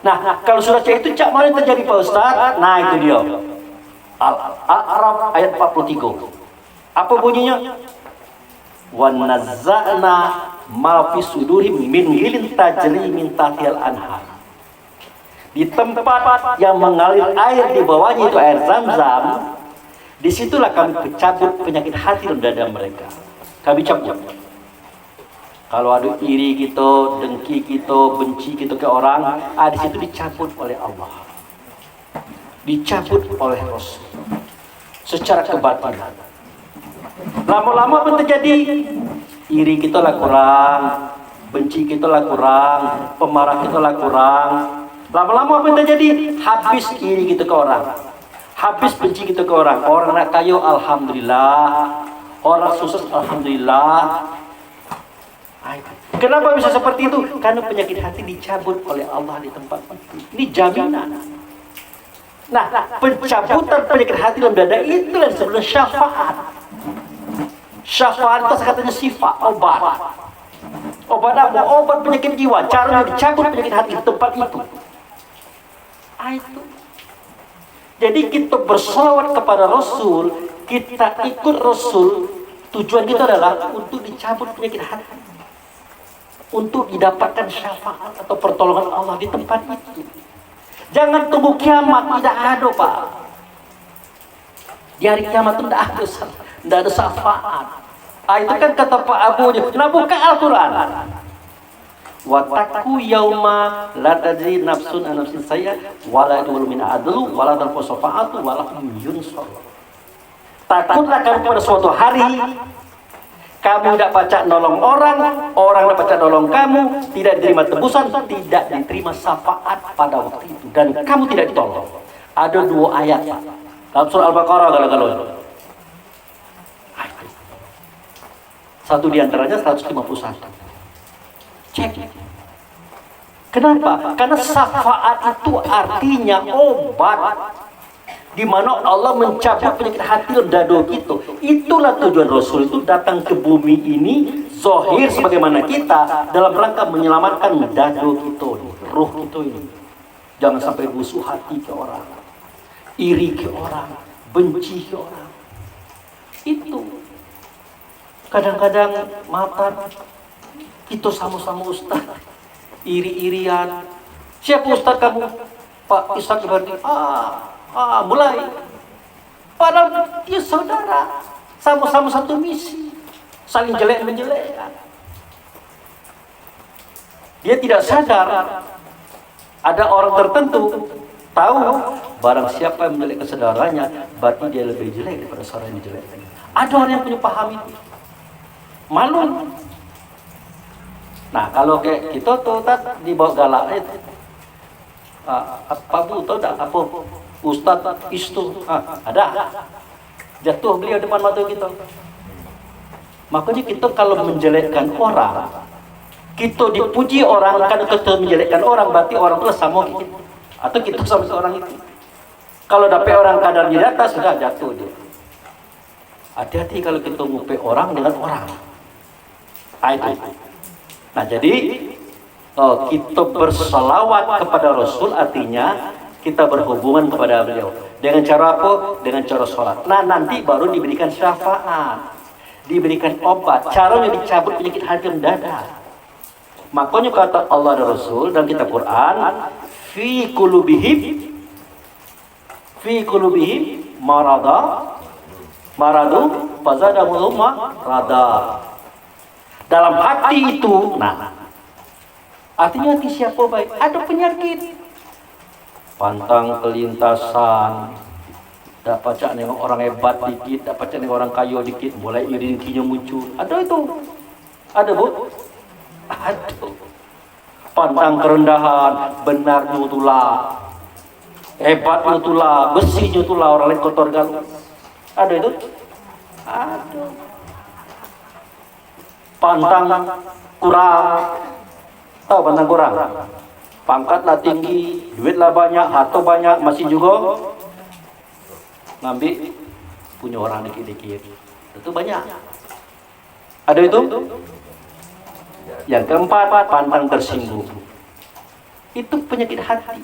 Nah, kalau sudah itu cak mana terjadi Pak Ustaz? Nah, itu dia. Al-A'raf ayat 43. Apa bunyinya? Wa nazza'na ma fi sudurihim min ghilin tajri min tahtihal anhar. Di tempat yang mengalir air di bawahnya itu air Zam-Zam, disitulah kami cabut penyakit hati dalam dada mereka. Kami cabut. Kalau ada iri kita, dengki kita, benci kita ke orang, di situ dicabut oleh Allah. Dicabut oleh Rasul. Secara kebatinan. Lama-lama apa terjadi? Iri kita lah kurang, benci kita lah kurang, pemarah kita lah kurang. Lama-lama apa terjadi? Habis iri kita ke orang. Habis benci kita ke orang. Orang nak kaya, alhamdulillah. Orang sukses, alhamdulillah. Kenapa bisa seperti itu? Karena penyakit hati dicabut oleh Allah di tempat itu. Ini jaminan. Nah, pencabutan penyakit hati dalam dada itu yang disebut syafaat. Syafaat itu katanya sifat, obat. Obat apa? Obat penyakit jiwa. Caranya dicabut penyakit hati di tempat itu. Itu. Jadi kita bersolawat kepada Rasul, kita ikut Rasul. Tujuan kita adalah untuk dicabut penyakit hati. Untuk didapatkan syafaat atau pertolongan Allah di tempat itu. Jangan tunggu kiamat, tidak ada Pak. Di hari kiamat itu tidak ada syafaat. Itu kan kata Pak Abu, nah buka Al-Quran. Wataku yauma la tadri nafsun an nafsin saya wala yaqbalu min adlu wala tanfu syafa'atu wala hum yunsar. Takutlah kamu pada suatu hari kamu tidak pacak nolong orang, orang tidak pacak nolong kamu, tidak diterima tebusan, tidak diterima syafaat pada waktu itu, dan kamu tidak ditolong. Ada 2 ayat dalam surah Al-Baqarah kalau satu diantaranya 151. Cek. Kenapa? Karena syafaat itu artinya obat. Di mana Allah mencabut penyakit hati dan dada kita. Itulah tujuan Rasul itu datang ke bumi ini zahir sebagaimana kita dalam rangka menyelamatkan dada kita, roh kita ini. Jangan sampai busuk hati ke orang, iri ke orang, benci ke orang. Itu kadang-kadang maafkan kita sama-sama ustaz iri-irian. Siapa ustaz kamu? Pak Ishak Ibardi. Mulai. Padahal dia saudara, sama-sama satu misi, saling jelek-menjelekkan. Dia tidak sadar ada orang tertentu tahu barang siapa yang menjelekkan saudaranya, berarti dia lebih jelek daripada saudara yang dijelekkan. Ada orang yang punya paham itu. Malu. Nah kalau kayak kita tuh dibawa galak itu, apa bu tahu tak apa Ustadz istu ada jatuh beliau depan mata kita. Makanya kita kalau menjelekkan orang, kita dipuji orang, kan kita menjelekkan orang, berarti orang itu sama kita atau kita sama seorang itu. Kalau dapat orang kadar di atas sudah jatuh dia. Hati-hati kalau kita ngupe orang dengan orang. Itu. Nah jadi kita berselawat kepada Rasul artinya kita berhubungan kepada beliau. Dengan cara apa? Dengan cara sholat. Nah nanti baru diberikan syafaat, diberikan obat. Caranya dicabut penyakit hati mendadak. Makanya kata Allah dan Rasul dalam kitab Quran, fi qulubihim maradu fazadahum marada. Dalam hati itu, nah artinya hati siapa baik? Ada penyakit, pantang kelintasan, tak pacak nengok orang hebat dikit, tak pacak nengok orang kaya dikit, mulai iri dengkinya muncul. Ada itu, ada bu, ada. Pantang kerendahan, benar nyutulah, hebat nyutulah, besi nyutulah, orang lain kotor galau. Ada itu, ada. Pantang kurang, tahu pantang kurang? Pangkatlah tinggi, duitlah banyak, harta banyak, masih juga ngambil punya orang dikit-dikit. Itu banyak. Ada itu? Yang keempat, pantang tersinggung. Itu penyakit hati.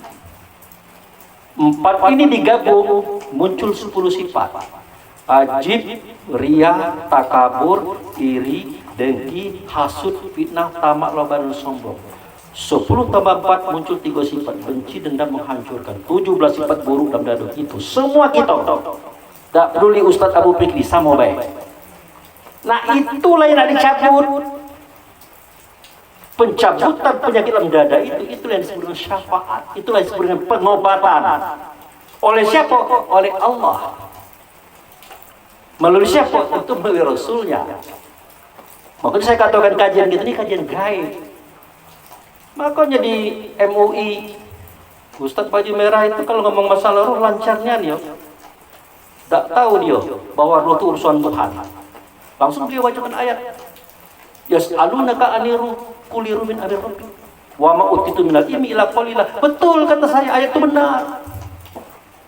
4 ini digabung, muncul 10 sifat. Ajib, ria, takabur, iri, dengki, hasud, fitnah, tamak, loba, dan sombong. 10 tambah 4 muncul 3 sifat. Benci, dendam, menghancurkan. 17 sifat buruk dalam dada itu. Semua kita. Tak peduli Ustadz Abu Fikri, sama baik. Nah itulah yang nak dicabut. Pencabutan penyakit dalam dada itulah yang disebut dengan syafaat. Itulah yang disebut dengan pengobatan. Oleh siapa? Oleh Allah. Melalui siapa? Itu melalui Rasulnya. Makanya saya katakan kajian kita ini kajian gaib. Makanya di MUI Ustadz baju merah itu kalau ngomong masalah roh lancarnya dia. Tak tahu dia bahwa roh itu urusan Tuhan. Langsung dia bacakan ayat. Yas'alunaka aniru kuliru min amri rabbi wa ma utitu minal ilmi illa qalila. Betul kata saya, ayat itu benar.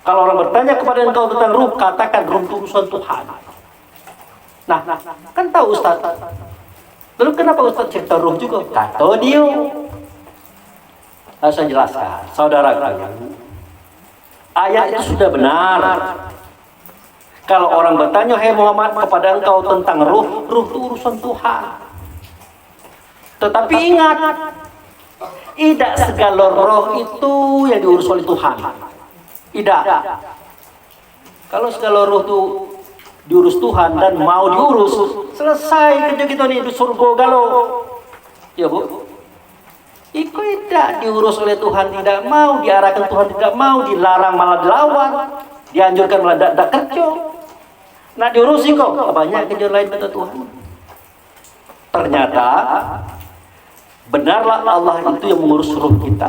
Kalau orang bertanya kepada engkau tentang ruh, katakan ruh itu urusan Tuhan. Nah, kan tahu Ustaz. Lalu kenapa Ustaz cerita ruh juga? Kata dia. Saya jelaskan, saudara kalian. Ayat itu sudah benar. Kalau orang bertanya, "Hai Muhammad, kepada engkau tentang ruh, ruh itu urusan Tuhan." Tetapi ingat, tidak segala roh itu yang diurus oleh Tuhan. Tidak. Kalau segala roh itu diurus Tuhan dan mau diurus, selesai kerja kita nih di surga galau. Ya bu? Itu tidak diurus oleh Tuhan, tidak mau diarahkan Tuhan, tidak mau dilarang malah dilawan, dianjurkan malah tidak kerja. Nah diurusin kok, banyak kerja lain kata Tuhan. Ternyata benarlah Allah itu yang mengurus ruh kita.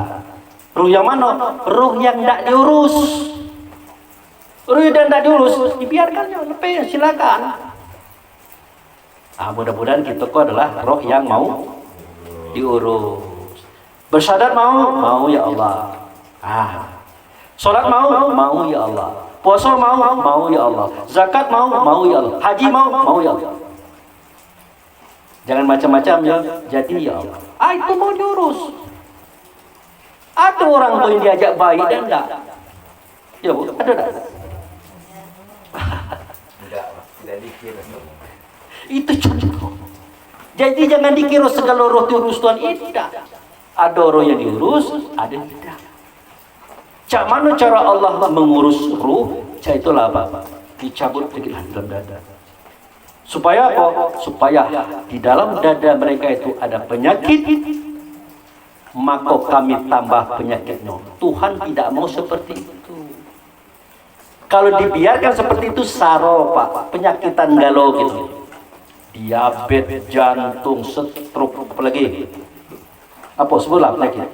Ruh yang mana? Ruh yang tidak diurus. Ruh yang tidak diurus, dibiarkan lepas, silakan. Mudah-mudahan kita kok adalah roh yang mau diurus. Bersyahadat mau ya Allah. Sholat mau ya Allah. Puasa mau ya Allah. Zakat mau ya Allah. Haji mau ya Allah. Jangan macam-macam ya, jadi ya Allah. Itu mau diurus. Ada orang tuh yang diajak baik dan enggak. Ya bu, ada enggak? Tidak dikira. Itu contoh. Jadi jangan dikira segala roh diurus Tuhan. Tidak. Ada roh yang diurus, ada yang tidak. Cak mana cara Allah mengurus ruh? Cak itulah apa? Dicabut penyakit dalam dada. Supaya apa? Supaya di dalam dada mereka itu ada penyakit, maka kami tambah penyakitnya. Tuhan tidak mau seperti itu. Kalau dibiarkan seperti itu, saro pak, penyakitan galau gitu. Diabetes, jantung, stroke, apalagi Apa sebelah penyakit?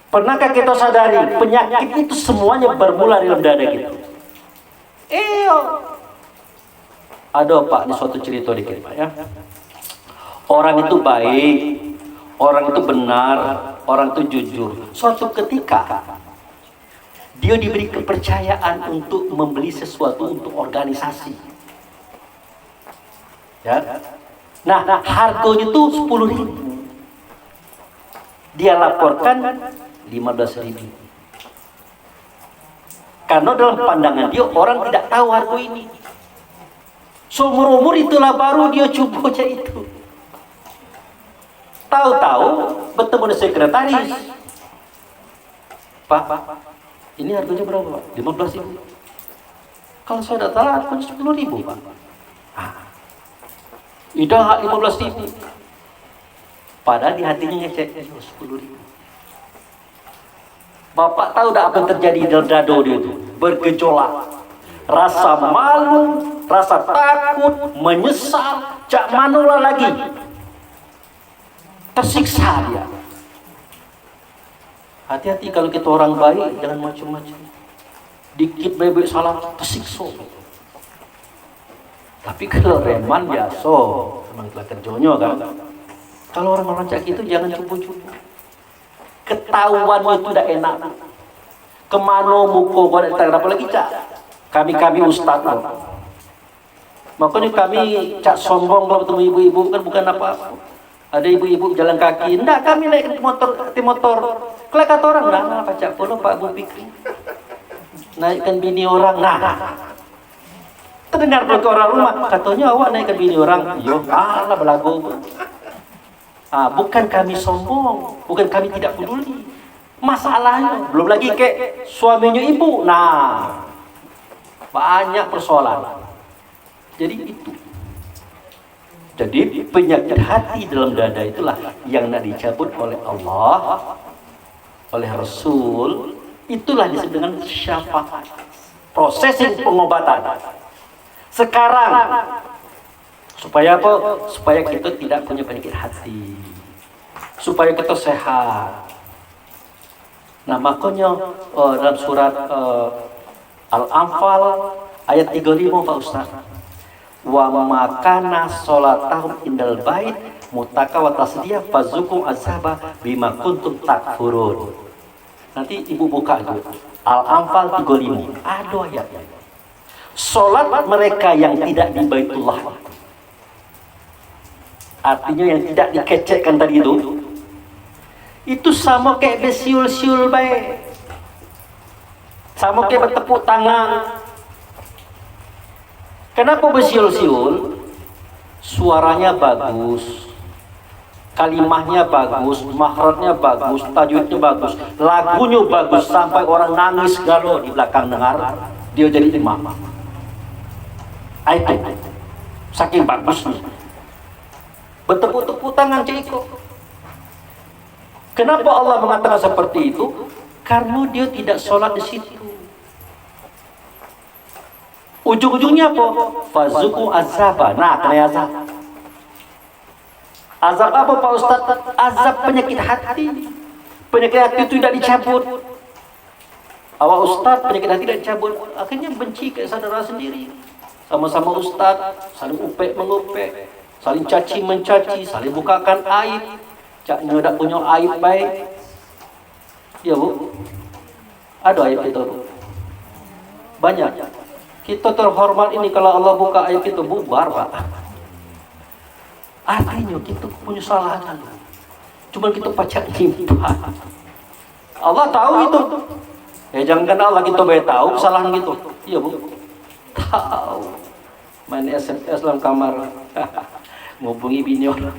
Pernahkah kita sadari penyakit itu semuanya bermula dalam dada kita? Ada Pak, ini suatu cerita dikit Pak ya. Orang itu baik, orang itu benar, orang itu jujur. Suatu ketika dia diberi kepercayaan untuk membeli sesuatu untuk organisasi. Ya. Nah, harganya itu 10.000. Dia laporkan 15.000. Karena dalam pandangan dia orang tidak tahu harga ini. Seumur-umur itulah baru dia coba aja itu. Tahu-tahu bertemu dengan sekretaris. Pak, ini harganya berapa Pak? 15.000. Kalau saya tidak salah harganya 10.000 Pak. Idah 15.000. Padahal di hatinya ngecek 10.000. Bapak tahu tak apa yang terjadi dalam dada dia itu? Bergejolak. Rasa malu, rasa takut, menyesal, cak manolah lagi. Tersiksa dia. Hati-hati kalau kita orang baik, jangan macam-macam. Dikit bebek salah, tersiksa. Tapi kalau reman biasa, memang telah kerjanya kan. Kalau orang-orang cak itu jangan cupu-cupu. Ketahuan itu tidak enak. Kemana muka kau tak apa lagi cak? Kami ustaz loh. Makanya kami cak sombong kalau bertemu ibu-ibu kan bukan apa-apa. Ada ibu-ibu jalan kaki, enggak kami naik ke motor. Kalau kata orang, nah pacak pun Pak Bu Fikri. Naikkan bini orang, nah. Terdengar ke orang rumah, katanya awak naikkan bini orang. Yo, alah belagu. Bukan kami sombong, bukan kami tidak peduli. Masalahnya belum lagi kayak suaminya ibu. Nah, banyak persoalan. Jadi itu. Jadi penyakit hati dalam dada itulah yang nak dicabut oleh Allah, oleh Rasul. Itulah disebut dengan syafaat. Prosesing pengobatan. Sekarang supaya apa? Supaya kita tidak punya penyakit hati. Supaya kita sehat. Nah, makanya dalam surat Al-Anfal ayat 35 Pak Ustaz. Wa makana sholatahum indal bait mutaka wa tasdiyah fazukum azaba bima kuntum takfurun. Nanti ibu buka itu Al-Anfal 35. Ada ayatnya. Sholat mereka yang tidak di Baitullah, artinya yang tidak dikecekkan tadi itu sama kayak besiul-siul baik, sama kayak bertepuk tangan. Kenapa besiul-siul? Suaranya bagus, kalimahnya bagus, makhrajnya bagus, tajwidnya bagus, lagunya bagus, sampai orang nangis galau di belakang dengar, dia jadi imam. Itu saking bagusnya. Bertepuk-tepuk tangan ciko. Kenapa Allah mengatakan seperti itu? Karena dia tidak sholat di situ. Ujung-ujungnya apa? Fazuku azaba. Nah, kena azab. Azab apa Pak Ustaz? Azab penyakit hati. Penyakit hati itu tidak dicabut. Awak Ustaz, penyakit hati tidak dicabut. Akhirnya benci ke saudara sendiri. Sama-sama Ustaz, saling upek mengupek, saling caci mencaci, saling bukakan aib. Caknya tak punya aib baik. Ya Bu, ada aib kita Bu. Banyak. Kita terhormat ini kalau Allah buka aib kita bubar Pak. Artinya kita punya salah kan. Cuma kita pacak nyimpan. Allah tahu itu. Jangan Allah kita baik tahu kesalahan gitu. Iya Bu. Tahu. Main SMS dalam kamar. Ngubungi bini orang.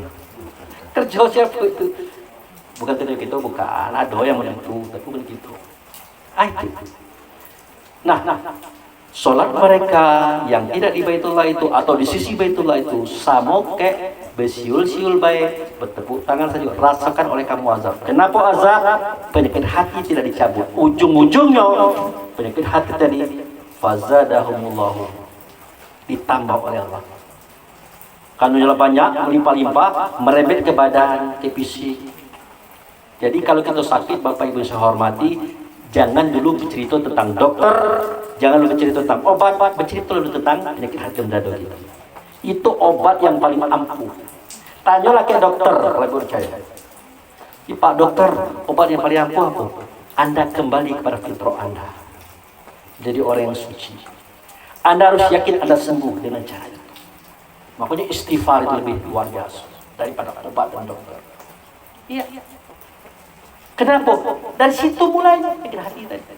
Kerja siapa itu? Bukan tidak gitu, bukan. Ada yang menentu, tapi bukan gitu. Itu. Nah, sholat mereka yang tidak di Baitullah itu atau di sisi Baitullah itu sama kayak besiul-siul baik, bertepuk tangan saja, rasakan oleh kamu azab. Kenapa azab? Penyakit hati tidak dicabut. Ujung-ujungnya penyakit hati tadi fazadahumullahu, ditambah oleh Allah. Kanunya banyak, melimpah-limpah, merembet ke badan, ke fisik. Jadi kalau kita sakit, Bapak Ibu saya hormati, jangan dulu bercerita tentang dokter, jangan dulu bercerita tentang obat, bercerita dulu tentang penyakit hati dada kita. Itu obat yang paling ampuh. Tanyalah ke dokter kalau percaya. Pak dokter, obat yang paling ampuh apa? Anda kembali kepada fitrah Anda. Jadi orang yang suci. Anda harus yakin Anda sembuh dengan cara itu. Makanya istighfar itu lebih luar biasa daripada obat dan dokter. Iya. Kenapa? Dari situ mulai pikir hati tadi.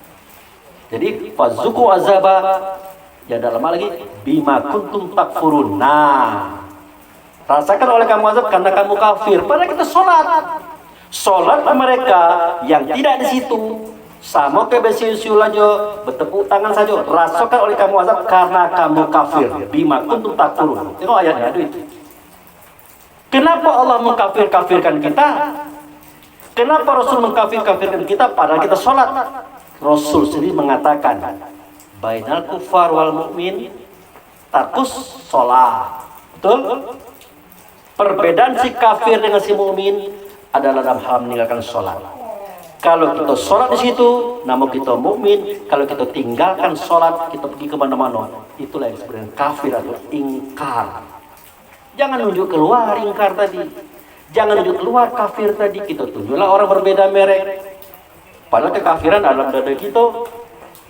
Jadi fazuku azaba, ya dalam hal lagi bima kuntum takfurun. Nah, rasakan oleh kamu azab karena kamu kafir. Padahal kita sholat mereka yang tidak di situ sama ke besiusul aja bertepuk tangan saja. Rasakan oleh kamu azab karena kamu kafir. Bima kuntum takfurun. Tengok ayatnya itu. Kenapa Allah mengkafir-kafirkan kita? Kenapa Rasul mengkafir-kafirkan kita padahal kita sholat? Rasul sendiri mengatakan, bainal kufar wal mu'min tarkus sholat. Betul? Perbedaan si kafir dengan si mu'min adalah dalam hal meninggalkan sholat. Kalau kita sholat di situ, namun kita mukmin. Kalau kita tinggalkan sholat, kita pergi kemana-mana. Itulah yang sebenarnya kafir atau ingkar. Jangan nunjuk keluar ingkar tadi. Jangan nunjuk keluar kafir tadi. Kita tunjuklah orang berbeda merek. Padahal kekafiran dalam dada kita,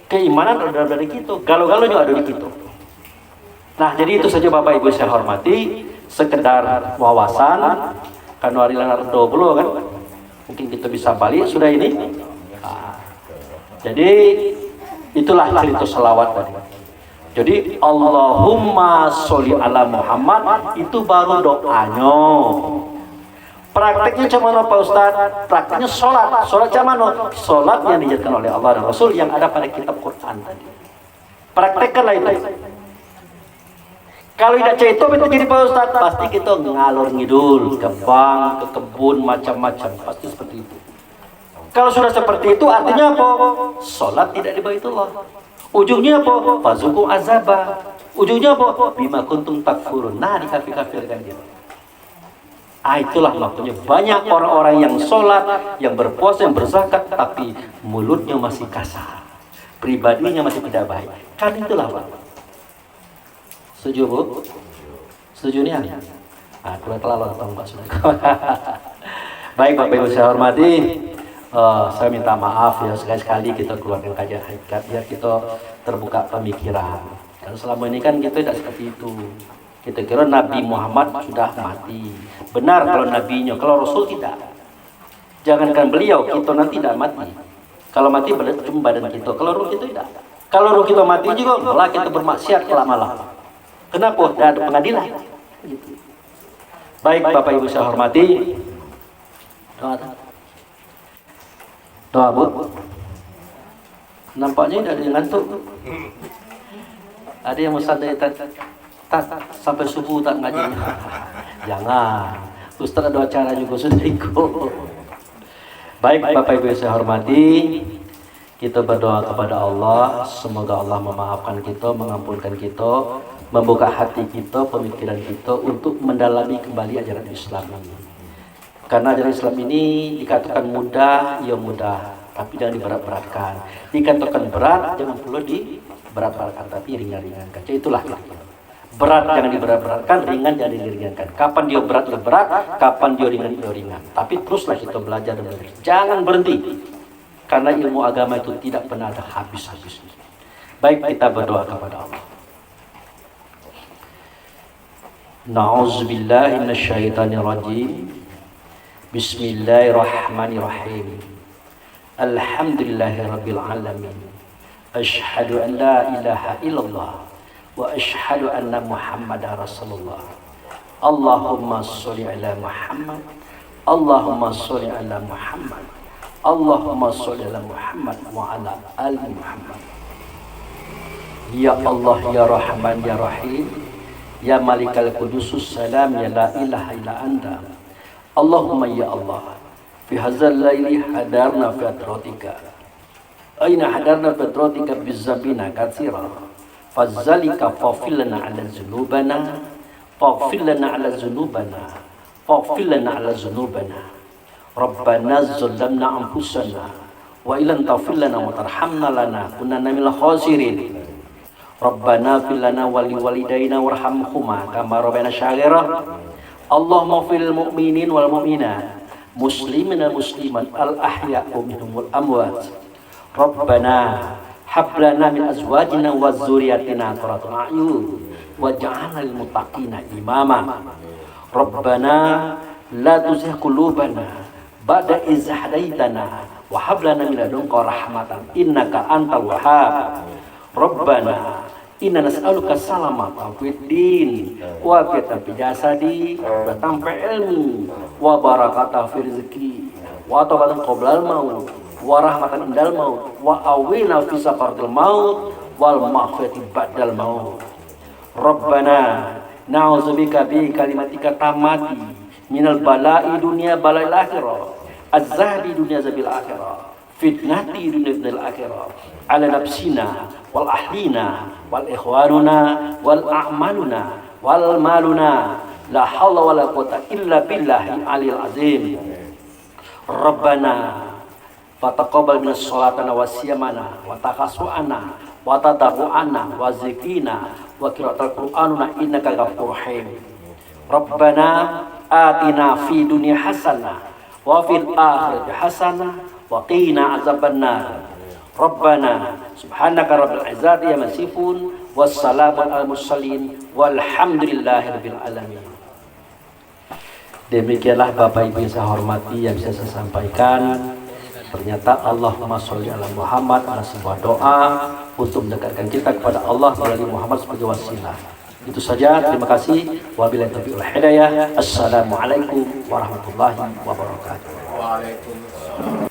keimanan dalam dada kita, galau-galaunya ada di kita. Nah, jadi itu saja Bapak Ibu saya hormati, sekedar wawasan. Kan hari langar doblo kan, mungkin kita bisa balik sudah ini. Nah, jadi itulah cerita selawat tadi. Jadi Allahumma sholli ala Muhammad itu baru doanya. Prakteknya macam mana Pak Ustaz? Prakteknya sholat. Sholat macam mana? Sholat yang diajarkan oleh Allah dan Rasul yang ada pada kitab Quran tadi. Praktekkanlah itu. Kalau tidak cerita itu jadi Pak Ustaz, pasti kita ngalor ngidul ke bank, ke kebun, macam-macam. Pasti seperti itu. Kalau sudah seperti itu artinya apa? Sholat tidak di Baitullah. Ujungnya apa? Fazuku azaba. Ujungnya apa? Bima kuntum takfurun. Nah, dikafir-kafirkan dia. Itulah makanya banyak orang-orang yang sholat, yang berpuasa, yang berzakat, tapi mulutnya masih kasar, pribadinya masih tidak baik. Kan itulah Pak. Setuju Bu? Setuju nih? Kalau terlalu atau enggak sudah. Baik Bapak Ibu saya hormati, saya minta maaf ya sekali-sekali kita keluarkan kajian hakikat biar kita terbuka pemikiran. Karena selama ini kan kita tidak seperti itu. Kita kira Nabi Muhammad sudah mati. Benar kalau nabinya, kalau Rasul tidak. Jangankan beliau, kita nanti tidak mati. Kalau mati cuma badan kita, kalau ruh kita tidak. Kalau ruh kita mati juga, malah kita bermaksiat lama-lama. Kenapa? Tidak ada pengadilan. Gitu. Baik Bapak Ibu saya hormati. Doa Bu. Nampaknya tidak ada yang ngantuk. Ada yang mau santai sampai subuh tak ngaji. Jangan. Ustaz ada acara juga sudah ikut. Baik Bapak Ibu saya hormati, kita berdoa kepada Allah, semoga Allah memaafkan kita, mengampunkan kita, membuka hati kita, pemikiran kita untuk mendalami kembali ajaran Islam ini. Karena ajaran Islam ini dikatakan mudah, ya mudah, tapi jangan diberat-beratkan. Dikatakan berat, jangan perlu diberat-beratkan, tapi ringan-ringankan. Itulah berat jangan diberat-beratkan, ringan jangan diringankan. Kapan dia berat ya berat, kapan dia ringan ya ringan. Tapi teruslah kita belajar dan belajar. Jangan berhenti. Karena ilmu agama itu tidak pernah ada habis-habisnya. Baik, kita berdoa kepada Allah. Na'udzubillahi minasyaitonirrajim. Bismillahirrahmanirrahim. Alhamdulillahirabbil alamin. Asyhadu an la ilaha illallah wa asyhadu anna Muhammadar Rasulullah. Allahumma sholli ala Muhammad. Allahumma sholli ala Muhammad. Allahumma sholli ala Muhammad wa ala ali Muhammad. Ya Allah ya Rahman ya Rahim, ya Malikal Qudusus Salam, ya la ilaha illa anta. Allahumma ya Allah, fi hadzal laili hadarna fi atratika. Aina hadarna fi atratika bizabina katsira. Fazalika faghfir lana ala dzunubana, faghfir lana ala dzunubana, faghfir lana ala dzunubana. Rabbana zalamna anfusana wa illam taghfir lana wa tarhamna lanakunanna minal khasirin. Rabbana fil lana wa liwalidayna warhamhuma kama rabbayana shaghira. Allahumma fil mu'minin wal mu'minat muslimin wal muslimat al ahya'u minhum wal amwat. Rabbana hab lana min azwajina wa dzurriyyatina qurrata a'yun waj'alna lil muttaqina imama. Rabbana la tuzigh qulubana ba'da idh hadaitana wa hab lana min ladunka rahmatan innaka antal wahhab. Rabbana inna nas'aluka salamata fid din wa fitan fi jasadi wa tanfa ilmi wa barakata fi rizqi wa tawbatan qoblal maut wa rahmatan indal maut wa awina fi sakaratil maut wal maghfirati ba'dal maut. Rabbana na'udzubika bi kalimatika tamati minal bala'i dunya bala'il akhirah azzabi dunya zabil akhirah fitnati dunya fitnal akhirah ala nafsina wal ahlina wal ikhwanuna wal a'maluna wal maluna la hawla wala quwwata illa billahi alil azim. Rabbana fataqabbal minas sholatana wa siyamana wa takasu'ana wa tadabu'ana wa zikrina wa qira'atal qur'anuna innaka ghafurur rahim. Rabbana atina fi dunya hasanah wa fil akhirati hasanah wa qina azabannar. Rabbana subhanaka rabbil izzati amma yasifun wassalamun alal mursalin walhamdulillahi rabbil alamin. Demikianlah Bapak Ibu yang saya hormati yang bisa saya sampaikan. Ternyata Allahumma sholli ala Muhammad adalah sebuah doa untuk mendekatkan kita kepada Allah melalui Muhammad sebagai wasilah. Itu saja, terima kasih. Wabillahi taufiq wal hidayah. Assalamualaikum warahmatullahi wabarakatuh. Waalaikumsalam.